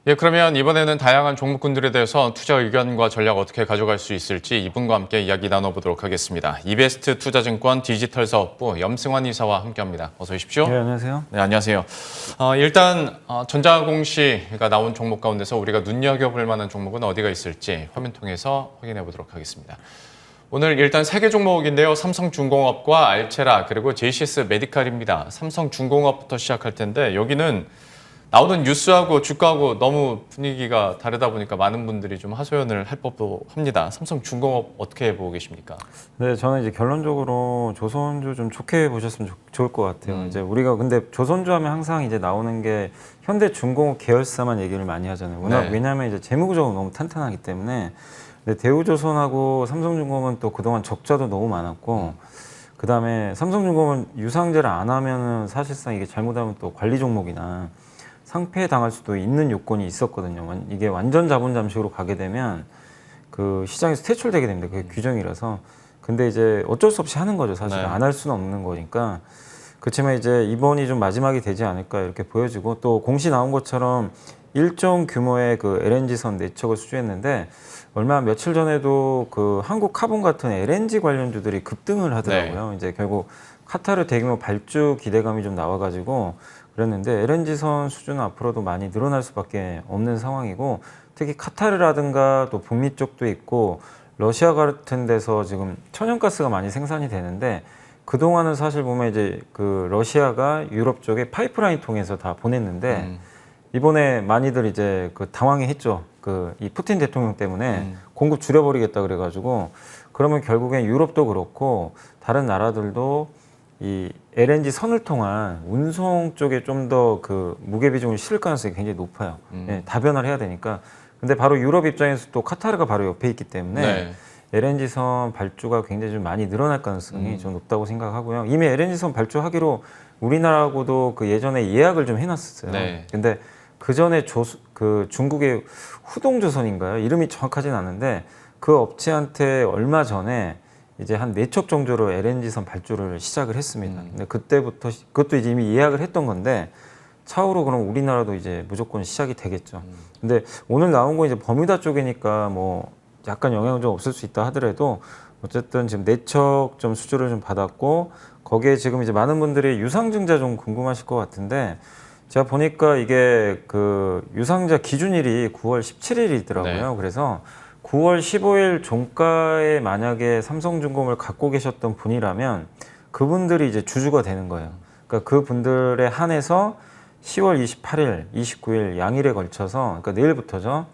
예, 그러면 이번에는 다양한 종목군들에 대해서 투자 의견과 전략 어떻게 가져갈 수 있을지 이분과 함께 이야기 나눠보도록 하겠습니다. 이베스트 투자증권 디지털 사업부 염승환 이사와 함께합니다. 어서 오십시오. 네, 안녕하세요. 네, 안녕하세요. 일단 전자공시가 나온 종목 가운데서 우리가 눈여겨볼 만한 종목은 어디가 있을지 화면 통해서 확인해 보도록 하겠습니다. 오늘 일단 3개 종목인데요. 삼성중공업과 알체라 그리고 JCS 메디칼입니다. 삼성중공업부터 시작할 텐데 여기는 나오는 뉴스하고 주가하고 너무 분위기가 다르다 보니까 많은 분들이 좀 하소연을 할 법도 합니다. 삼성중공업 어떻게 보고 계십니까? 네, 저는 이제 결론적으로 조선주 좀 좋게 보셨으면 좋을 것 같아요. 이제 우리가 근데 조선주 하면 항상 이제 나오는 게 현대중공업 계열사만 얘기를 많이 하잖아요. 네. 왜냐하면 이제 재무구조가 너무 탄탄하기 때문에. 근데 대우조선하고 삼성중공업은 또 그동안 적자도 너무 많았고, 그 다음에 삼성중공업은 유상제를 안 하면은 사실상 이게 잘못하면 또 관리 종목이나 상폐 당할 수도 있는 요건이 있었거든요. 이게 완전 자본 잠식으로 가게 되면 그 시장에서 퇴출되게 됩니다. 그게 규정이라서. 근데 이제 어쩔 수 없이 하는 거죠. 사실 네. 안 할 수는 없는 거니까. 그렇지만 이제 이번이 좀 마지막이 되지 않을까 이렇게 보여지고, 또 공시 나온 것처럼 일정 규모의 그 LNG선 내척을 수주했는데, 얼마 며칠 전에도 그 한국카본 같은 LNG 관련주들이 급등을 하더라고요. 이제 결국 카타르 대규모 발주 기대감이 좀 나와가지고 그랬는데, LNG선 수주는 앞으로도 많이 늘어날 수밖에 없는 상황이고, 특히 카타르라든가 또 북미 쪽도 있고 러시아 같은 데서 지금 천연가스가 많이 생산이 되는데, 그동안은 사실 보면 이제 그 러시아가 유럽 쪽에 파이프라인 통해서 다 보냈는데 이번에 많이들 이제 그 당황했죠. 그 이 푸틴 대통령 때문에 공급 줄여버리겠다 그래가지고, 그러면 결국엔 유럽도 그렇고 다른 나라들도 이 LNG 선을 통한 운송 쪽에 좀 더 그 무게 비중을 실을 가능성이 굉장히 높아요. 예, 다변화를 해야 되니까. 근데 바로 유럽 입장에서 또 카타르가 바로 옆에 있기 때문에 네. LNG선 발주가 굉장히 좀 많이 늘어날 가능성이 좀 높다고 생각하고요. 이미 LNG선 발주하기로 우리나라하고도 그 예전에 예약을 좀 해놨었어요. 네. 근데 그 전에 그 중국의 후동조선인가요? 이름이 정확하진 않은데 그 업체한테 얼마 전에 이제 한 4척 정도로 LNG선 발주를 시작을 했습니다. 근데 그때부터 그것도 이제 이미 예약을 했던 건데 차후로 그럼 우리나라도 이제 무조건 시작이 되겠죠. 근데 오늘 나온 거 이제 버뮤다 쪽이니까 뭐 약간 영향은 좀 없을 수 있다 하더라도 어쨌든 지금 4척 좀 수주를 좀 받았고, 거기에 지금 이제 많은 분들이 유상증자 좀 궁금하실 것 같은데, 제가 보니까 이게 그 유상증자 기준일이 9월 17일이더라고요. 네. 그래서 9월 15일 종가에 만약에 삼성중공업을 갖고 계셨던 분이라면 그분들이 이제 주주가 되는 거예요. 그러니까 그분들에 한해서 10월 28일, 29일 양일에 걸쳐서, 그러니까 내일부터죠.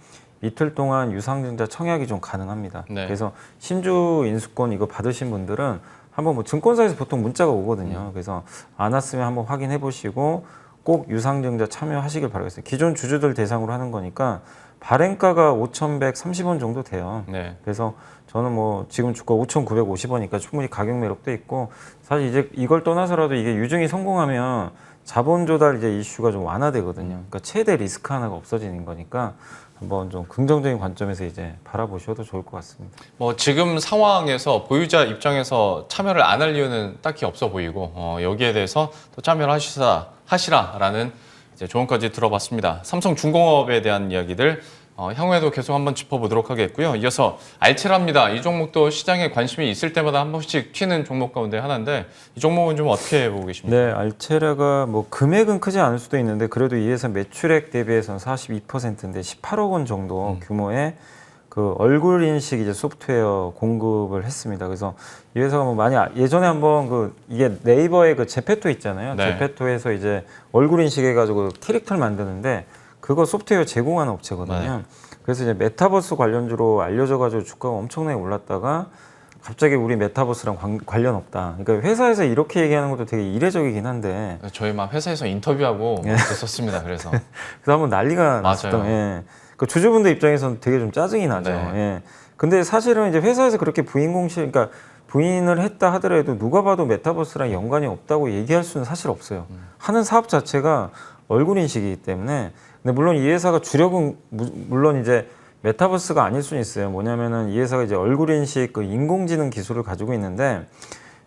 이틀 동안 유상증자 청약이 좀 가능합니다. 네. 그래서 신주 인수권 이거 받으신 분들은 한번 뭐 증권사에서 보통 문자가 오거든요. 그래서 안 왔으면 한번 확인해 보시고 꼭 유상증자 참여하시길 바라겠습니다. 기존 주주들 대상으로 하는 거니까 발행가가 5,130원 정도 돼요. 네. 그래서 저는 뭐 지금 주가 5,950원이니까 충분히 가격 매력도 있고, 사실 이제 이걸 떠나서라도 이게 유증이 성공하면 자본 조달 이제 이슈가 좀 완화되거든요. 그러니까 최대 리스크 하나가 없어지는 거니까 한번 좀 긍정적인 관점에서 이제 바라보셔도 좋을 것 같습니다. 뭐 지금 상황에서 보유자 입장에서 참여를 안 할 이유는 딱히 없어 보이고 여기에 대해서 또 참여를 하시라라는 이제 조언까지 들어봤습니다. 삼성중공업에 대한 이야기들 향후에도 계속 한번 짚어보도록 하겠고요. 이어서 알체라입니다. 이 종목도 시장에 관심이 있을 때마다 한 번씩 튀는 종목 가운데 하나인데 이 종목은 좀 어떻게 보고 계십니까? 네, 알체라가 뭐 금액은 크지 않을 수도 있는데 그래도 이 회사 매출액 대비해서는 42%인데 18억 원 정도 규모의 그 얼굴 인식 이제 소프트웨어 공급을 했습니다. 그래서 이 회사가 뭐 많이 예전에 한번 그 이게 네이버의 그 제페토 있잖아요. 네. 제페토에서 이제 얼굴 인식해가지고 캐릭터를 만드는데 그거 소프트웨어 제공하는 업체거든요. 네. 그래서 이제 메타버스 관련주로 알려져가지고 주가가 엄청나게 올랐다가 갑자기 우리 메타버스랑 관련 없다. 그러니까 회사에서 이렇게 얘기하는 것도 되게 이례적이긴 한데 저희 막 회사에서 인터뷰하고 그랬었습니다. 그래서 한번 난리가 났었던. 맞아요. 예. 그 주주분들 입장에서는 되게 좀 짜증이 나죠. 네. 예. 근데 사실은 이제 회사에서 그렇게 그러니까 부인을 했다 하더라도 누가 봐도 메타버스랑 연관이 없다고 얘기할 수는 사실 없어요. 하는 사업 자체가 얼굴 인식이기 때문에. 근데 물론 이 회사가 주력은 물론 이제 메타버스가 아닐 수는 있어요. 뭐냐면은 이 회사가 이제 얼굴 인식 그 인공지능 기술을 가지고 있는데,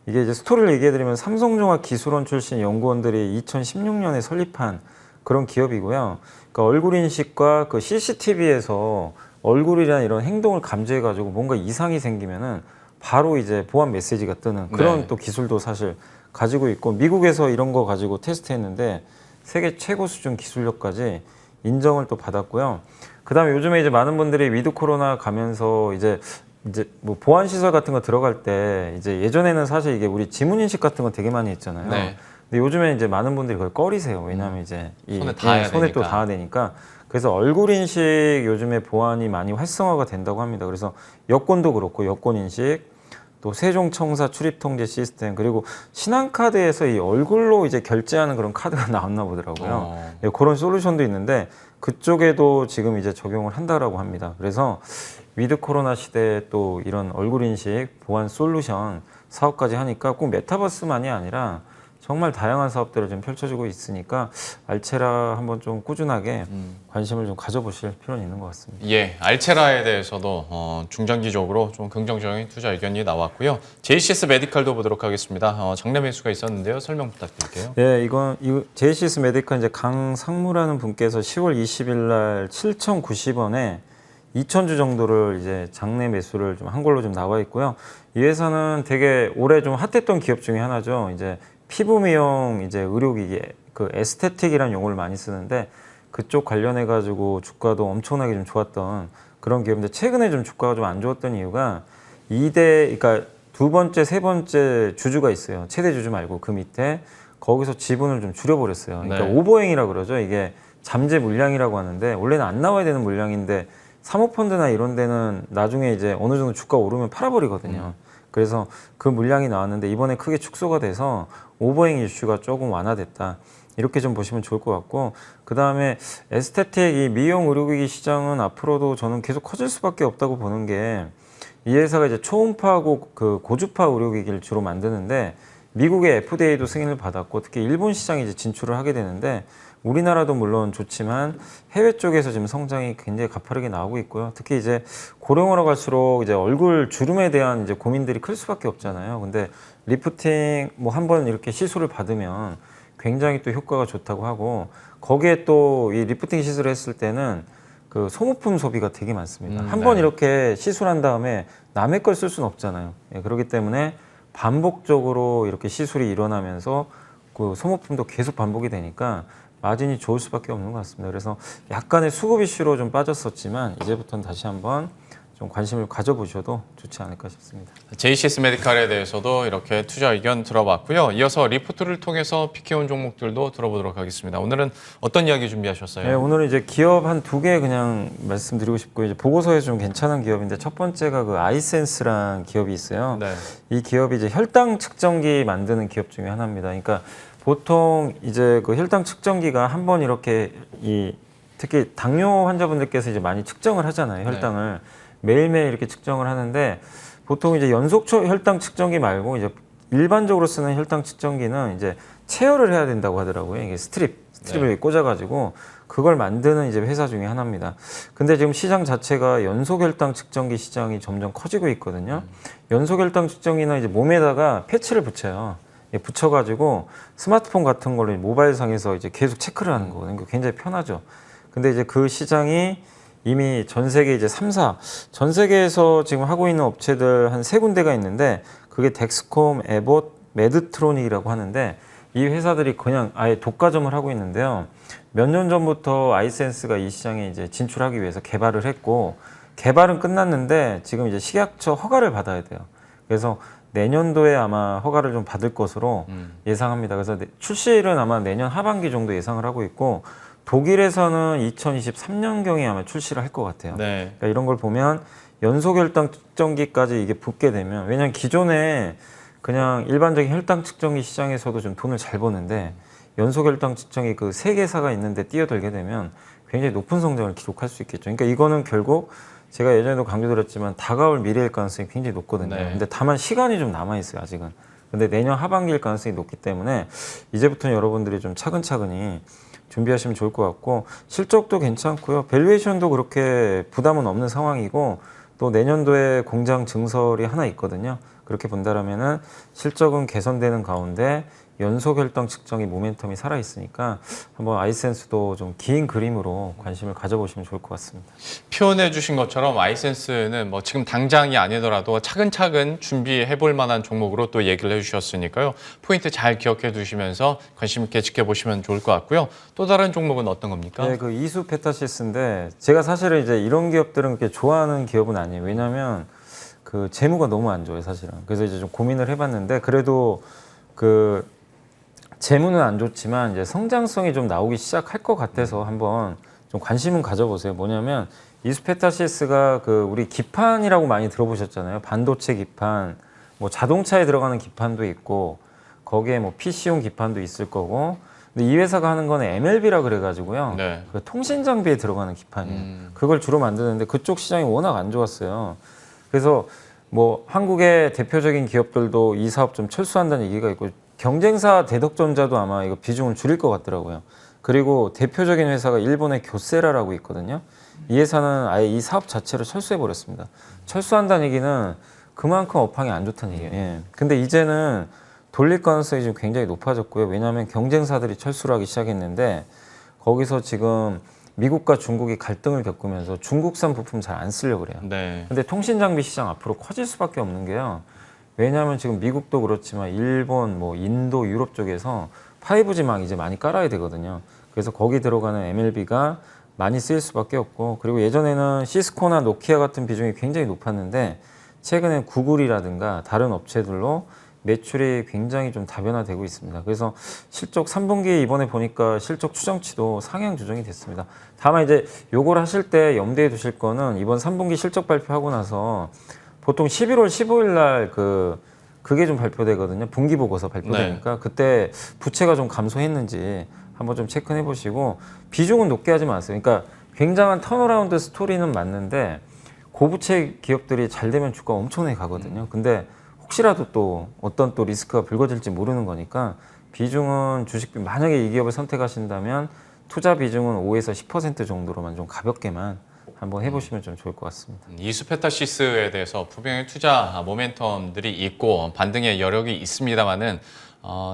이게 이제 스토리를 얘기해드리면 삼성종합 기술원 출신 연구원들이 2016년에 설립한 그런 기업이고요. 그러니까 얼굴 인식과 그 CCTV에서 얼굴이나 이런 행동을 감지해가지고 뭔가 이상이 생기면은 바로 이제 보안 메시지가 뜨는 그런 네. 또 기술도 사실 가지고 있고 미국에서 이런 거 가지고 테스트했는데 세계 최고 수준 기술력까지 인정을 또 받았고요. 그다음에 요즘에 이제 많은 분들이 위드 코로나 가면서 이제 뭐 보안 시설 같은 거 들어갈 때 이제 예전에는 사실 이게 우리 지문 인식 같은 거 되게 많이 했잖아요. 네. 근데 요즘에 이제 많은 분들이 그걸 꺼리세요. 왜냐하면 이제 손에 닿아야 손에 또 되니까. 닿아야 되니까. 그래서 얼굴 인식 요즘에 보안이 많이 활성화가 된다고 합니다. 그래서 여권도 그렇고 여권 인식, 또 세종청사 출입 통제 시스템, 그리고 신한카드에서 이 얼굴로 이제 결제하는 그런 카드가 나왔나 보더라고요. 예, 그런 솔루션도 있는데 그쪽에도 지금 이제 적용을 한다라고 합니다. 그래서 위드 코로나 시대에 또 이런 얼굴 인식 보안 솔루션 사업까지 하니까 꼭 메타버스만이 아니라 정말 다양한 사업들을 좀 펼쳐주고 있으니까 알체라 한번 좀 꾸준하게 관심을 좀 가져보실 필요는 있는 것 같습니다. 예, 알체라에 대해서도 중장기적으로 좀 긍정적인 투자 의견이 나왔고요. JCS 메디칼도 보도록 하겠습니다. 장내 매수가 있었는데요. 설명 부탁드릴게요. 네, 이거 JCS 메디칼 이제 강상무라는 분께서 10월 20일 날 7,090원에 2,000주 정도를 이제 장내 매수를 좀 한 걸로 좀 나와 있고요. 이 회사는 되게 올해 좀 핫했던 기업 중에 하나죠. 이제 피부 미용 이제 의료기기 그 에스테틱이라는 용어를 많이 쓰는데 그쪽 관련해 가지고 주가도 엄청나게 좀 좋았던 그런 기업인데 최근에 좀 주가가 좀 안 좋았던 이유가 그러니까 두 번째, 세 번째 주주가 있어요. 최대 주주 말고 그 밑에 거기서 지분을 좀 줄여버렸어요. 그러니까 네. 오버행이라고 그러죠. 이게 잠재 물량이라고 하는데 원래는 안 나와야 되는 물량인데 사모펀드나 이런 데는 나중에 이제 어느 정도 주가 오르면 팔아버리거든요. 그래서 그 물량이 나왔는데 이번에 크게 축소가 돼서 오버행 이슈가 조금 완화됐다. 이렇게 좀 보시면 좋을 것 같고 그 다음에 에스테틱 이 미용 의료기기 시장은 앞으로도 저는 계속 커질 수밖에 없다고 보는 게 이 회사가 이제 초음파하고 그 고주파 의료기기를 주로 만드는데 미국의 FDA도 승인을 받았고 특히 일본 시장에 이제 진출을 하게 되는데 우리나라도 물론 좋지만 해외 쪽에서 지금 성장이 굉장히 가파르게 나오고 있고요. 특히 이제 고령으로 갈수록 이제 얼굴 주름에 대한 이제 고민들이 클 수밖에 없잖아요. 근데 리프팅 뭐 한번 이렇게 시술을 받으면 굉장히 또 효과가 좋다고 하고 거기에 또 이 리프팅 시술을 했을 때는 그 소모품 소비가 되게 많습니다. 한 번 네. 이렇게 시술한 다음에 남의 걸 쓸 수는 없잖아요. 예, 그렇기 때문에 반복적으로 이렇게 시술이 일어나면서 그 소모품도 계속 반복이 되니까 마진이 좋을 수밖에 없는 것 같습니다. 그래서 약간의 수급 이슈로 좀 빠졌었지만 이제부터는 다시 한번 좀 관심을 가져보셔도 좋지 않을까 싶습니다. JCS 메디칼에 대해서도 이렇게 투자 의견 들어봤고요. 이어서 리포트를 통해서 피해온 종목들도 들어보도록 하겠습니다. 오늘은 어떤 이야기 준비하셨어요? 네, 오늘은 이제 기업 한 두 개 그냥 말씀드리고 싶고 이제 보고서에 좀 괜찮은 기업인데 첫 번째가 그 아이센스라는 기업이 있어요. 네. 이 기업이 이제 혈당 측정기 만드는 기업 중에 하나입니다. 그러니까 보통 이제 그 혈당 측정기가 한번 이렇게 특히 당뇨 환자분들께서 이제 많이 측정을 하잖아요. 혈당을. 매일매일 이렇게 측정을 하는데 보통 이제 연속초 혈당 측정기 말고 이제 일반적으로 쓰는 혈당 측정기는 이제 체열을 해야 된다고 하더라고요. 이게 스트립을 꽂아가지고 그걸 만드는 이제 회사 중에 하나입니다. 근데 지금 시장 자체가 연속 혈당 측정기 시장이 점점 커지고 있거든요. 연속 혈당 측정기는 이제 몸에다가 패치를 붙여요. 붙여가지고 스마트폰 같은 걸로 모바일상에서 이제 계속 체크를 하는 거거든요. 굉장히 편하죠. 근데 이제 그 시장이 이미 전 세계 이제 3사, 전 세계에서 지금 하고 있는 업체들 한 세 군데가 있는데 그게 덱스콤, 에봇, 메드트로닉이라고 하는데 이 회사들이 그냥 아예 독과점을 하고 있는데요. 몇 년 전부터 아이센스가 이 시장에 이제 진출하기 위해서 개발을 했고 개발은 끝났는데 지금 이제 식약처 허가를 받아야 돼요. 그래서 내년도에 아마 허가를 좀 받을 것으로 예상합니다. 그래서 출시일은 아마 내년 하반기 정도 예상을 하고 있고 독일에서는 2023년경에 아마 출시를 할 것 같아요. 네. 그러니까 이런 걸 보면 연속 혈당 측정기까지 이게 붙게 되면 왜냐하면 기존에 그냥 일반적인 혈당 측정기 시장에서도 좀 돈을 잘 버는데 연속 혈당 측정기 그 세 개사가 있는데 뛰어들게 되면 굉장히 높은 성장을 기록할 수 있겠죠. 그러니까 이거는 결국 제가 예전에도 강조드렸지만 다가올 미래일 가능성이 굉장히 높거든요. 네. 근데 다만 시간이 좀 남아 있어요, 아직은. 근데 내년 하반기일 가능성이 높기 때문에 이제부터는 여러분들이 좀 차근차근히 준비하시면 좋을 것 같고 실적도 괜찮고요. 밸류에이션도 그렇게 부담은 없는 상황이고 또 내년도에 공장 증설이 하나 있거든요. 그렇게 본다라면은 실적은 개선되는 가운데 연소 결정 측정이 모멘텀이 살아 있으니까 한번 아이센스도 좀 긴 그림으로 관심을 가져보시면 좋을 것 같습니다. 표현해 주신 것처럼 아이센스는 뭐 지금 당장이 아니더라도 차근차근 준비해 볼 만한 종목으로 또 얘기를 해주셨으니까요. 포인트 잘 기억해 두시면서 관심 있게 지켜보시면 좋을 것 같고요. 또 다른 종목은 어떤 겁니까? 네, 그 이수 페타시스인데 제가 사실은 이제 이런 기업들은 그렇게 좋아하는 기업은 아니에요. 왜냐하면 그 재무가 너무 안 좋아요, 사실은. 그래서 이제 좀 고민을 해봤는데 그래도 그 재무는 안 좋지만 이제 성장성이 좀 나오기 시작할 것 같아서 한번 좀 관심은 가져보세요. 뭐냐면 이수페타시스가 그 우리 기판이라고 많이 들어보셨잖아요. 반도체 기판, 뭐 자동차에 들어가는 기판도 있고 거기에 뭐 PC용 기판도 있을 거고. 근데 이 회사가 하는 거는 MLB라 그래가지고요. 네. 그 통신 장비에 들어가는 기판이에요. 그걸 주로 만드는데 그쪽 시장이 워낙 안 좋았어요. 그래서 뭐 한국의 대표적인 기업들도 이 사업 좀 철수한다는 얘기가 있고 경쟁사 대덕전자도 아마 이거 비중을 줄일 것 같더라고요. 그리고 대표적인 회사가 일본의 교세라라고 있거든요. 이 회사는 아예 이 사업 자체를 철수해 버렸습니다. 철수한다는 얘기는 그만큼 업황이 안 좋다는 얘기예요. 예. 근데 이제는 돌릴 가능성이 지금 굉장히 높아졌고요. 왜냐하면 경쟁사들이 철수를 하기 시작했는데 거기서 지금 미국과 중국이 갈등을 겪으면서 중국산 부품 잘 안 쓰려고 그래요. 네. 근데 통신 장비 시장 앞으로 커질 수밖에 없는 게요. 왜냐하면 지금 미국도 그렇지만 일본, 뭐 인도, 유럽 쪽에서 5G망 이제 많이 깔아야 되거든요. 그래서 거기 들어가는 MLB가 많이 쓰일 수밖에 없고 그리고 예전에는 시스코나 노키아 같은 비중이 굉장히 높았는데 최근에 구글이라든가 다른 업체들로 매출이 굉장히 좀 다변화되고 있습니다. 그래서 실적 3분기 이번에 보니까 실적 추정치도 상향 조정이 됐습니다. 다만 이제 요걸 하실 때 염두에 두실 거는 이번 3분기 실적 발표하고 나서 보통 11월 15일 날 그게 좀 발표되거든요. 분기 보고서 발표되니까 그때 부채가 좀 감소했는지 한번 좀 체크해 보시고 비중은 높게 하지 마세요. 그러니까 굉장한 턴어라운드 스토리는 맞는데 고부채 기업들이 잘 되면 주가 엄청나게 가거든요. 근데 혹시라도 또 어떤 또 리스크가 불거질지 모르는 거니까 비중은 주식 만약에 이 기업을 선택하신다면 투자 비중은 5에서 10% 정도로만 좀 가볍게만 한번 해보시면 좀 좋을 것 같습니다. 이수페타시스에 대해서 분명히 투자 모멘텀들이 있고 반등의 여력이 있습니다만은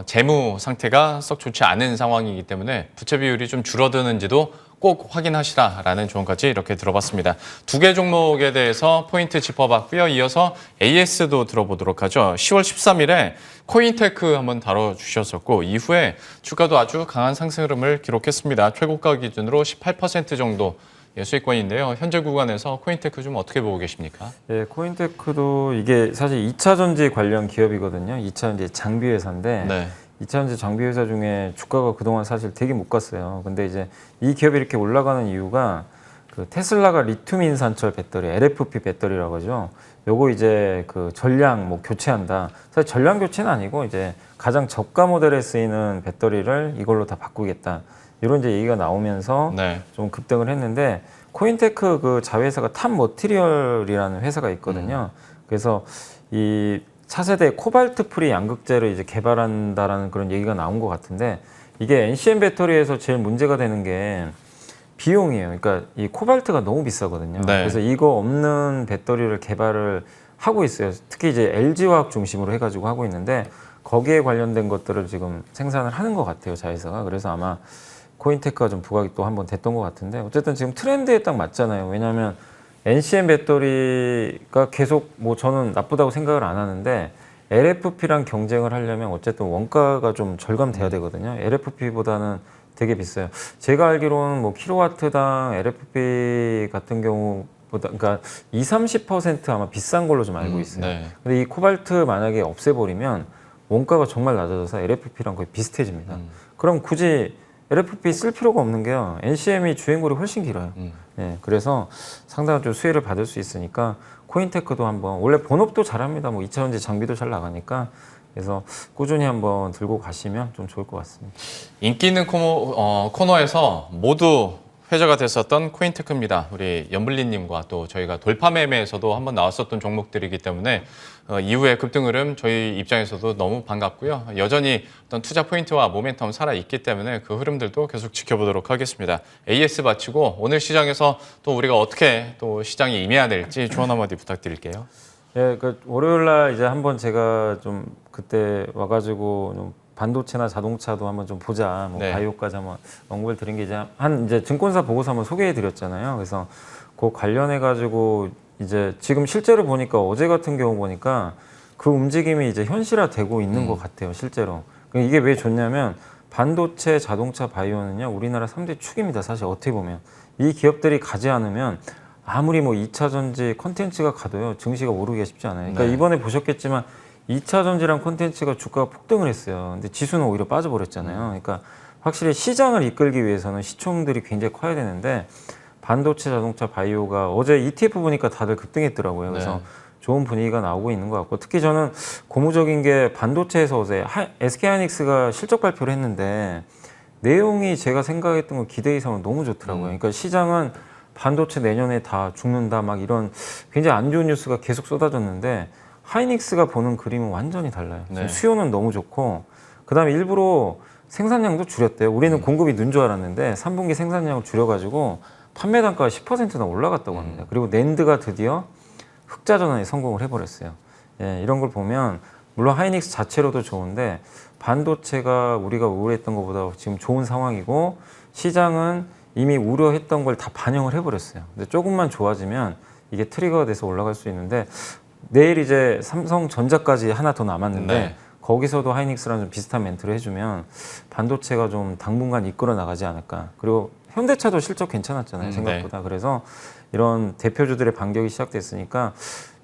재무 상태가 썩 좋지 않은 상황이기 때문에 부채 비율이 좀 줄어드는지도 꼭 확인하시라라는 조언까지 이렇게 들어봤습니다. 두 개 종목에 대해서 포인트 짚어봤고요. 이어서 AS도 들어보도록 하죠. 10월 13일에 코인테크 한번 다뤄주셨었고 이후에 주가도 아주 강한 상승 흐름을 기록했습니다. 최고가 기준으로 18% 정도 수익권인데요. 현재 구간에서 코인테크 좀 어떻게 보고 계십니까? 예, 코인테크도 이게 사실 2차 전지 관련 기업이거든요. 2차 전지 장비 회사인데 네. 2차 전지 장비 회사 중에 주가가 그동안 사실 되게 못 갔어요. 근데 이제 이 기업이 이렇게 올라가는 이유가 그 테슬라가 리튬 인산철 배터리, LFP 배터리라고 하죠. 요거 이제 그 전량 뭐 교체한다. 사실 전량 교체는 아니고 이제 가장 저가 모델에 쓰이는 배터리를 이걸로 다 바꾸겠다. 이런 이제 얘기가 나오면서 네. 좀 급등을 했는데 코인테크 그 자회사가 탑 머티리얼이라는 회사가 있거든요. 그래서 이 차세대 코발트 프리 양극재를 이제 개발한다라는 그런 얘기가 나온 것 같은데 이게 NCM 배터리에서 제일 문제가 되는 게 비용이에요. 그러니까 이 코발트가 너무 비싸거든요. 네. 그래서 이거 없는 배터리를 개발을 하고 있어요. 특히 이제 LG화학 중심으로 해가지고 하고 있는데 거기에 관련된 것들을 지금 생산을 하는 것 같아요, 자회사가. 그래서 아마 코인테크가 좀 부각이 또 한번 됐던 것 같은데 어쨌든 지금 트렌드에 딱 맞잖아요. 왜냐하면 NCM 배터리가 계속 뭐 저는 나쁘다고 생각을 안 하는데 LFP랑 경쟁을 하려면 어쨌든 원가가 좀 절감돼야 되거든요. LFP보다는 되게 비싸요. 제가 알기로는 뭐 킬로와트당 LFP 같은 경우보다 그러니까 20-30% 아마 비싼 걸로 좀 알고 있어요. 네. 근데 이 코발트 만약에 없애버리면 원가가 정말 낮아져서 LFP랑 거의 비슷해집니다. 그럼 굳이 LFP 쓸 필요가 없는 게요. NCM이 주행거리 훨씬 길어요. 네, 그래서 상당한 좀 수혜를 받을 수 있으니까 코인테크도 한번 원래 본업도 잘합니다. 뭐 2차 전지 장비도 잘 나가니까 그래서 꾸준히 한번 들고 가시면 좀 좋을 것 같습니다. 인기 있는 코너에서 모두 회자가 됐었던 코인테크입니다. 우리 연블리님과 또 저희가 돌파매매에서도 한번 나왔었던 종목들이기 때문에 이후의 급등 흐름 저희 입장에서도 너무 반갑고요. 여전히 어떤 투자 포인트와 모멘텀 살아있기 때문에 그 흐름들도 계속 지켜보도록 하겠습니다. AS 마치고 오늘 시장에서 또 우리가 어떻게 또 시장에 임해야 될지 조언 한마디 부탁드릴게요. 예, 그 월요일 날 이제 한번 제가 좀 그때 와가지고 좀 반도체나 자동차도 한번 좀 보자. 뭐 네. 바이오까지 한번 언급을 드린 게 이제 증권사 보고서 한번 소개해 드렸잖아요. 그래서 그 관련해 가지고 이제 지금 실제로 보니까 어제 같은 경우 보니까 그 움직임이 이제 현실화되고 있는 것 같아요. 실제로. 이게 왜 좋냐면 반도체, 자동차, 바이오는요. 우리나라 3대 축입니다. 사실 어떻게 보면. 이 기업들이 가지 않으면 아무리 뭐 2차 전지 콘텐츠가 가도요. 증시가 오르기가 쉽지 않아요. 그러니까 네. 이번에 보셨겠지만 2차 전지랑 콘텐츠가 주가가 폭등을 했어요. 근데 지수는 오히려 빠져버렸잖아요. 그러니까 확실히 시장을 이끌기 위해서는 시총들이 굉장히 커야 되는데 반도체, 자동차, 바이오가 어제 ETF 보니까 다들 급등했더라고요. 그래서 네. 좋은 분위기가 나오고 있는 것 같고 특히 저는 고무적인 게 반도체에서 어제 SK하이닉스가 실적 발표를 했는데 내용이 제가 생각했던 거 기대 이상으로 너무 좋더라고요. 그러니까 시장은 반도체 내년에 다 죽는다 막 이런 굉장히 안 좋은 뉴스가 계속 쏟아졌는데 하이닉스가 보는 그림은 완전히 달라요. 지금 네. 수요는 너무 좋고 그다음에 일부러 생산량도 줄였대요. 우리는 공급이 는 줄 알았는데 3분기 생산량을 줄여가지고 판매 단가가 10%나 올라갔다고 합니다. 그리고 낸드가 드디어 흑자 전환에 성공을 해버렸어요. 예, 이런 걸 보면 물론 하이닉스 자체로도 좋은데 반도체가 우리가 우려했던 것보다 지금 좋은 상황이고 시장은 이미 우려했던 걸 다 반영을 해버렸어요. 근데 조금만 좋아지면 이게 트리거가 돼서 올라갈 수 있는데 내일 이제 삼성전자까지 하나 더 남았는데 네. 거기서도 하이닉스랑 좀 비슷한 멘트를 해주면 반도체가 좀 당분간 이끌어 나가지 않을까. 그리고 현대차도 실적 괜찮았잖아요. 생각보다. 네. 그래서 이런 대표주들의 반격이 시작됐으니까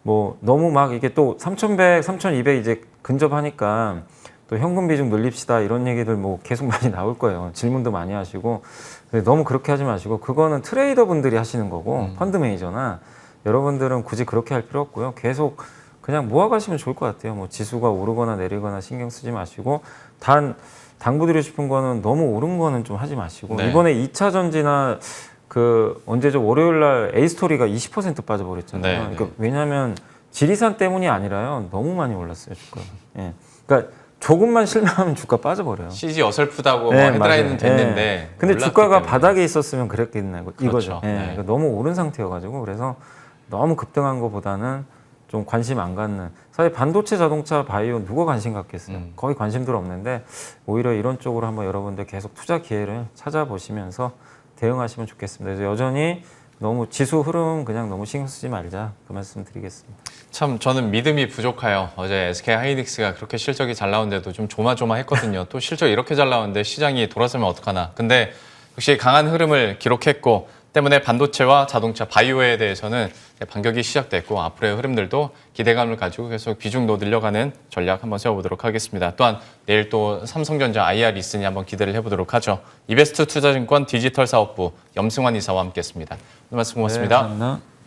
뭐 너무 막 이게 또 3,100, 3,200 이제 근접하니까 또 현금 비중 늘립시다 이런 얘기들 뭐 계속 많이 나올 거예요. 질문도 많이 하시고 너무 그렇게 하지 마시고 그거는 트레이더 분들이 하시는 거고 펀드 매니저나 여러분들은 굳이 그렇게 할 필요 없고요. 계속 그냥 모아가시면 좋을 것 같아요. 뭐 지수가 오르거나 내리거나 신경 쓰지 마시고 단 당부드리고 싶은 거는 너무 오른 거는 좀 하지 마시고 네. 이번에 2차 전지나 그 언제죠 월요일 날 A스토리가 20% 빠져버렸잖아요. 네, 그러니까 왜냐하면 지리산 때문이 아니라요. 너무 많이 올랐어요 주가가. 예. 그러니까 조금만 실망하면 주가 빠져버려요. CG 어설프다고 네, 뭐 헤드라인은 맞아요. 됐는데 예. 근데 올랐기 주가가 때문에. 바닥에 있었으면 그랬겠나 이거죠. 그렇죠. 예. 네. 그러니까 너무 오른 상태여가지고 그래서 너무 급등한 것보다는 좀 관심 안 갖는 사실 반도체, 자동차, 바이오 누가 관심 갖겠어요. 거의 관심들 없는데 오히려 이런 쪽으로 한번 여러분들 계속 투자 기회를 찾아보시면서 대응하시면 좋겠습니다. 그래서 여전히 너무 지수 흐름 그냥 너무 신경 쓰지 말자 그 말씀 드리겠습니다. 참 저는 믿음이 부족해요. 어제 SK 하이닉스가 그렇게 실적이 잘 나오는데도 좀 조마조마했거든요. 또 실적 이렇게 잘 나오는데 시장이 돌아서면 어떡하나. 근데 역시 강한 흐름을 기록했고 때문에 반도체와 자동차, 바이오에 대해서는 반격이 시작됐고 앞으로의 흐름들도 기대감을 가지고 계속 비중도 늘려가는 전략 한번 세워보도록 하겠습니다. 또한 내일 또 삼성전자 IR 있으니 한번 기대를 해보도록 하죠. 이베스트 투자증권 디지털 사업부 염승환 이사와 함께했습니다. 오늘 말씀 고맙습니다. 네, 감사합니다.